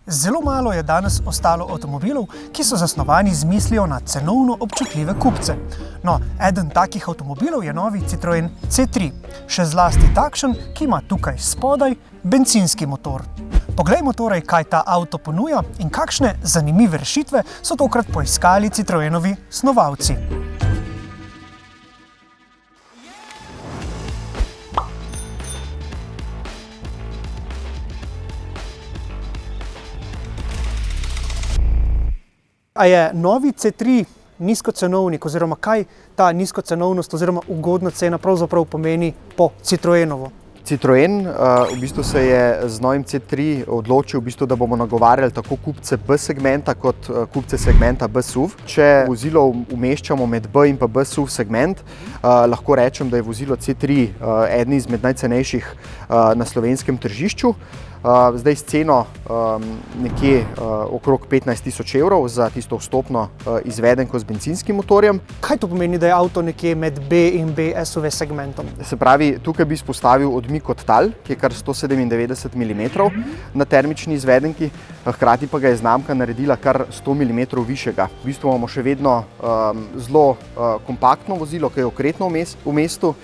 Zelo malo je danes ostalo avtomobilov, ki so zasnovani z mislijo na cenovno občutljive kupce. No, eden takih avtomobilov je novi Citroen C3, še zlasti takšen, ki ima tukaj spodaj bencinski motor. Poglejmo torej, kaj ta avto ponuja in kakšne zanimive rešitve so tokrat poiskali Citroenovi snovalci. A je novi C3 nizkocenovnik oziroma kaj ta nizkocenovnost oziroma ugodna cena pravzaprav pomeni po Citroenovo? Citroen v bistvu se je z novim C3 odločil, da bomo nagovarjali tako kupce B segmenta kot kupce segmenta B SUV. Če vozilo umeščamo med B in pa B SUV segment, lahko rečem, da je vozilo C3 eden izmed najcenejših na slovenskem tržišču. Zdaj s ceno nekje okrog 15 000 evrov za tisto vstopno izvedenko z bencinskim motorjem. Kaj to pomeni, da je avto nekje med B in B SUV segmentom? Se pravi, tukaj bi izpostavil odmik od tal, ki je kar 197 mm na termični izvedenki, hkrati pa ga je znamka naredila kar 100 mm višjega. V bistvu imamo še vedno zelo kompaktno vozilo, ki je okretno v mestu,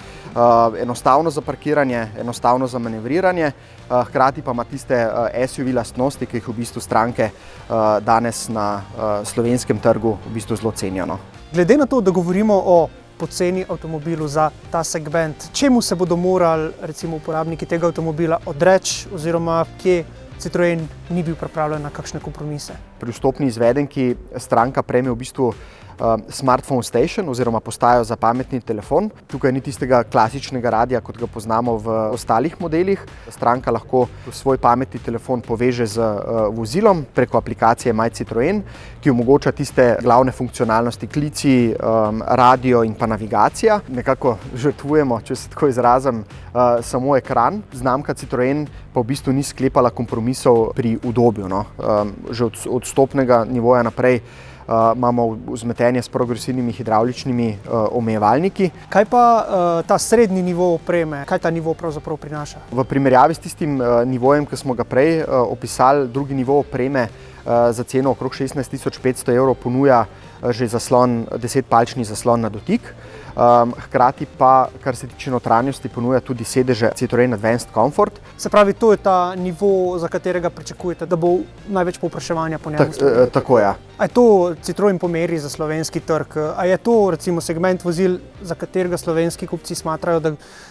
enostavno za parkiranje, enostavno za manevriranje, hkrati pa ima tiste SUV lastnosti, ki jih v bistvu stranke danes na slovenskem trgu v bistvu zelo cenijo. Glede na to, da govorimo o poceni avtomobilu za ta segment, čemu se bodo morali recimo uporabniki tega avtomobila odreči oziroma kje Citroen ni bil pripravljen na kakšne kompromise? Pri vstopni izvedenki stranka prejme v bistvu smartphone station oziroma postajo za pametni telefon. Tukaj ni tistega klasičnega radia, kot ga poznamo v ostalih modelih. Stranka lahko svoj pametni telefon poveže z vozilom preko aplikacije My Citroen, ki omogoča tiste glavne funkcionalnosti, klici, radio in pa navigacija. Nekako žrtvujemo, če se tako izrazim, samo ekran. Znamka Citroen pa v bistvu ni sklepala kompromisov pri udobju. Že od vstopnega nivoja naprej imamo vzmetenje s progresivnimi hidravličnimi omejevalniki. Kaj pa ta srednji nivo opreme? Kaj ta nivo pravzaprav prinaša? V primerjavi s tistim nivojem, ki smo ga prej opisali, drugi nivo opreme za ceno okrog 16 500 evrov ponuja že zaslon, 10-palčni zaslon na dotik. Hkrati pa, kar se tiče notranjosti, ponuja tudi sedeže Citroen Advanced Comfort. Se pravi, to je ta nivo, za katerega pričakujete, da bo največ povpraševanja po njem? Tako je. A je to Citroen pomeri za slovenski trg? A je to recimo segment vozil, za katerega slovenski kupci smatrajo,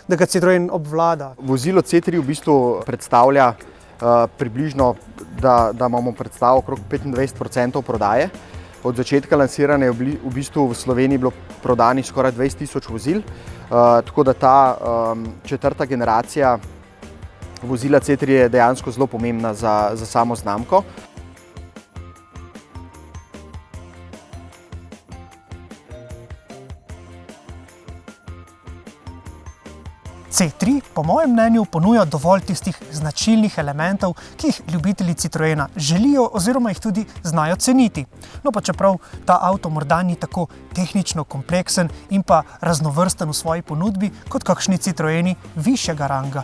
da ga Citroen obvlada? Vozilo C3 v bistvu predstavlja približno, da imamo predstavo okrog 25% prodaje. Od začetka lansiranja je v bistvu v Sloveniji bilo prodanih skoraj 20 000 vozil, tako da ta četrta generacija vozila C3 je dejansko zelo pomembna za samo znamko. C3 po mojem mnenju ponuja dovolj tistih značilnih elementov, ki jih ljubitelji Citroena želijo oziroma jih tudi znajo ceniti. No pa čeprav ta avto morda ni tako tehnično kompleksen in pa raznovrsten v svoji ponudbi kot kakšni Citroeni višjega ranga.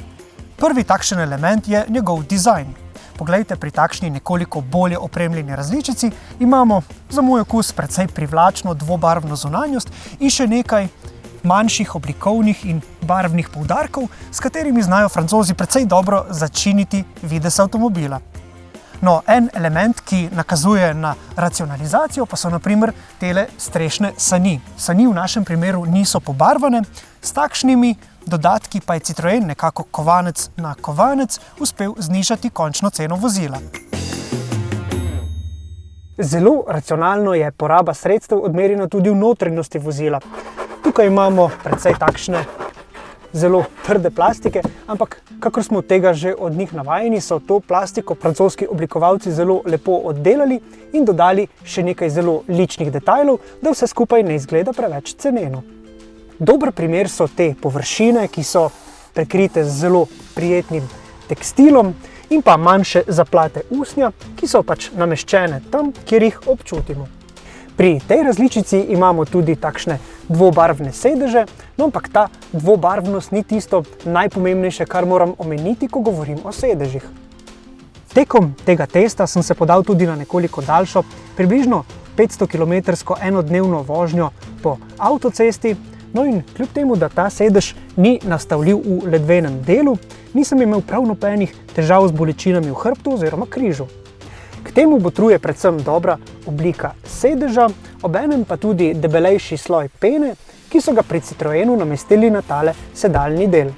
Prvi takšen element je njegov dizajn. Poglejte, pri takšni nekoliko bolje opremljeni različici imamo za moj okus precej privlačno dvobarvno zunanjost in še nekaj manjših oblikovnih in barvnih poudarkov, s katerimi znajo Francozi precej dobro začiniti videz avtomobila. No, en element, ki nakazuje na racionalizacijo, pa so na primer tele strešne sani. Sani v našem primeru niso pobarvane, s takšnimi dodatki pa je Citroen nekako kovanec na kovanec uspel znižati končno ceno vozila. Zelo racionalno je poraba sredstev odmerjena tudi v notranjosti vozila. Tukaj imamo precej takšne zelo trde plastike, ampak kakor smo tega že od njih navajeni, so to plastiko francoski oblikovalci zelo lepo oddelali in dodali še nekaj zelo ličnih detajlov, da vse skupaj ne izgleda preveč ceneno. Dober primer so te površine, ki so prekrite z zelo prijetnim tekstilom in pa manjše zaplate usnja, ki so pač nameščene tam, kjer jih občutimo. Pri tej različici imamo tudi takšne dvobarvne sedeže, no ampak ta dvobarvnost ni tisto najpomembnejše, kar moram omeniti, ko govorim o sedežih. Tekom tega testa sem se podal tudi na nekoliko daljšo, približno 500 km enodnevno vožnjo po avtocesti, no in kljub temu, da ta sedež ni nastavljiv v ledvenem delu, nisem imel prav nobenih težav z bolečinami v hrbtu oziroma križu. K temu botruje predvsem dobra oblika sedeža, obenem pa tudi debelejši sloj pene, ki so ga pri Citroenu namestili na tale sedalni del.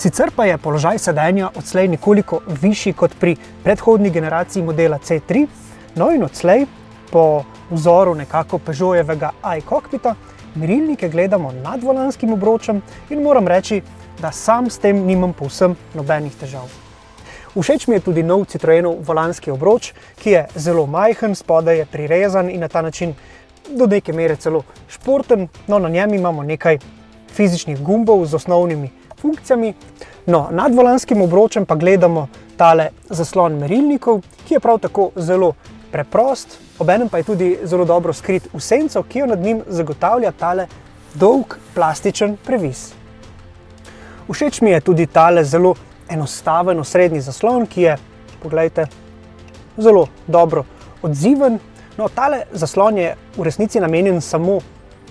Sicer pa je položaj sedenja odslej nekoliko višji kot pri predhodni generaciji modela C3, no in odslej, po vzoru nekako Peugeotovega iCockpita, merilnike gledamo nad volanskim obročem in moram reči, da sam s tem nimam povsem nobenih težav. Všeč mi je tudi nov Citroenov volanski obroč, ki je zelo majhen, spodaj je prirezan in na ta način do neke mere celo športen, no na njem imamo nekaj fizičnih gumbov z osnovnimi funkcijami. No, nad volanskim obročem pa gledamo tale zaslon merilnikov, ki je prav tako zelo preprost, obenem pa je tudi zelo dobro skrit v senco, ki jo nad njim zagotavlja tale dolg plastičen previs. Všeč mi je tudi tale zelo enostaven osrednji zaslon, ki je, poglejte, zelo dobro odziven. No, tale zaslon je v resnici namenjen samo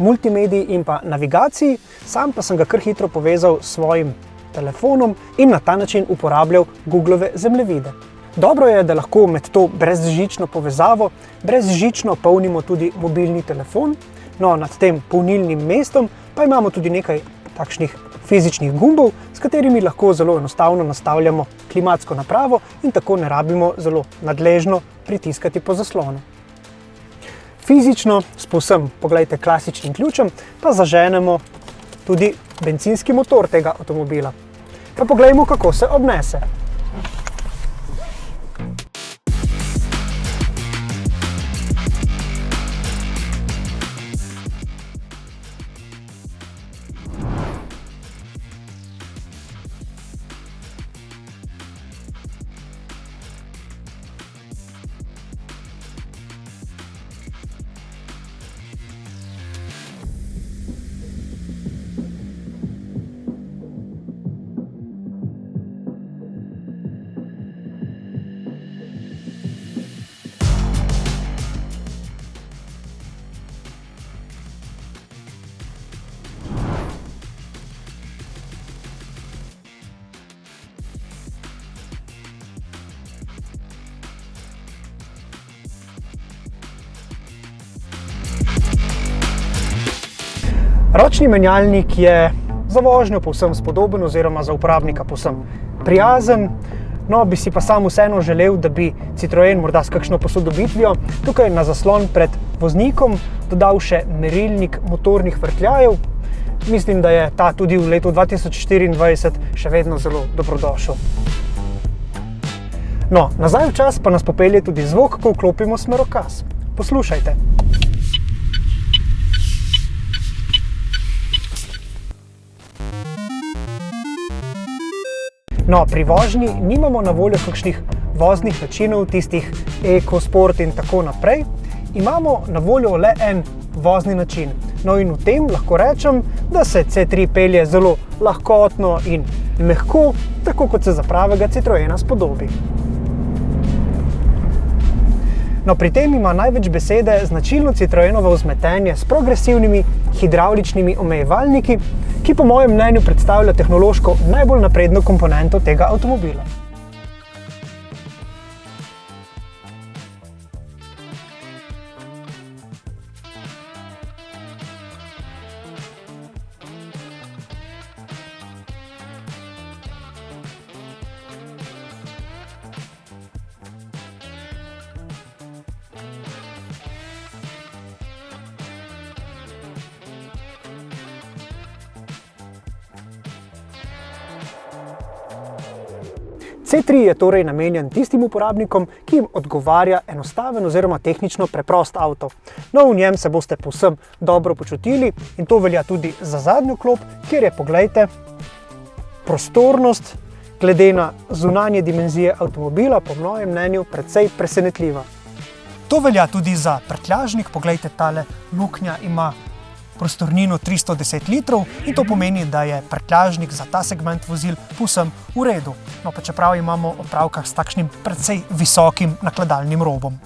multimediji in pa navigaciji, sam pa sem ga kar hitro povezal s svojim telefonom in na ta način uporabljal Googlove zemljevide. Dobro je, da lahko med to brezžično povezavo brezžično polnimo tudi mobilni telefon, no nad tem polnilnim mestom pa imamo tudi nekaj takšnih fizičnih gumbov, s katerimi lahko zelo enostavno nastavljamo klimatsko napravo in tako ne rabimo zelo nadležno pritiskati po zaslonu. Fizično s povsem, poglejte, klasičnim ključem pa zaženemo tudi bencinski motor tega avtomobila. Pa poglejmo, kako se obnese. Ročni menjalnik je za vožnjo povsem spodoben oziroma za uporabnika povsem prijazen, no bi si pa sam vseeno želel, da bi Citroen morda s kakšno posodobitvijo tukaj na zaslon pred voznikom dodal še merilnik motornih vrtljajev. Mislim, da je ta tudi v letu 2024 še vedno zelo dobrodošel. No, nazaj v čas pa nas popelje tudi zvok, ko vklopimo smerokaz. Poslušajte. No, pri vožnji nimamo na voljo kakšnih voznih načinov, tistih eko, sport in tako naprej. Imamo na voljo le en vozni način. No in v tem lahko rečem, da se C3 pelje zelo lahkotno in mehko, tako kot se za pravega Citroena spodobi. No, pri tem ima največ besede značilno Citroenovo vzmetenje s progresivnimi hidravličnimi omejevalniki, ki po mojem mnenju predstavlja tehnološko najbolj napredno komponento tega avtomobila. C3 je torej namenjen tistim uporabnikom, ki jim odgovarja enostaven oziroma tehnično preprost avto. No, v njem se boste povsem dobro počutili in to velja tudi za zadnjo klop, kjer je, poglejte, prostornost glede na zunanje dimenzije avtomobila po mojem mnenju precej presenetljiva. To velja tudi za prtljažnik, poglejte, tale luknja ima prostornino 310 litrov in to pomeni, da je prtljažnik za ta segment vozil povsem v redu. No, pa čeprav imamo opravka s takšnim precej visokim nakladalnim robom.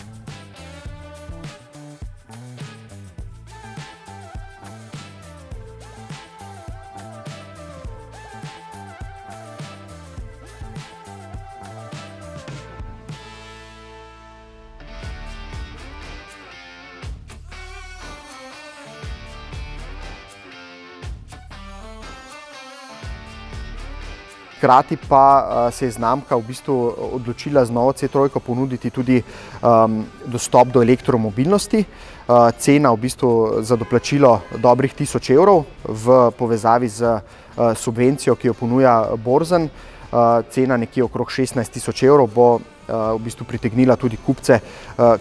Hkrati pa se je znamka v bistvu odločila z novo C3 ponuditi tudi dostop do elektromobilnosti. Cena v bistvu za doplačilo dobrih 1000 evrov v povezavi z subvencijo, ki jo ponuja Borzen. Cena nekje okrog 16 000 evrov bo v bistvu pritegnila tudi kupce,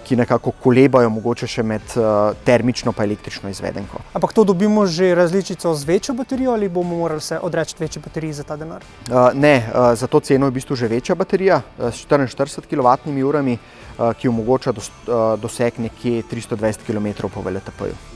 ki nekako kolebajo mogoče še med termično pa električno izvedenko. Ampak to dobimo že različico z večjo baterijo ali bomo morali se odreči večji bateriji za ta denar? Ne, za to ceno je v bistvu že večja baterija s 44 kWh, ki omogoča doseg nekje 320 km po WLTP-ju.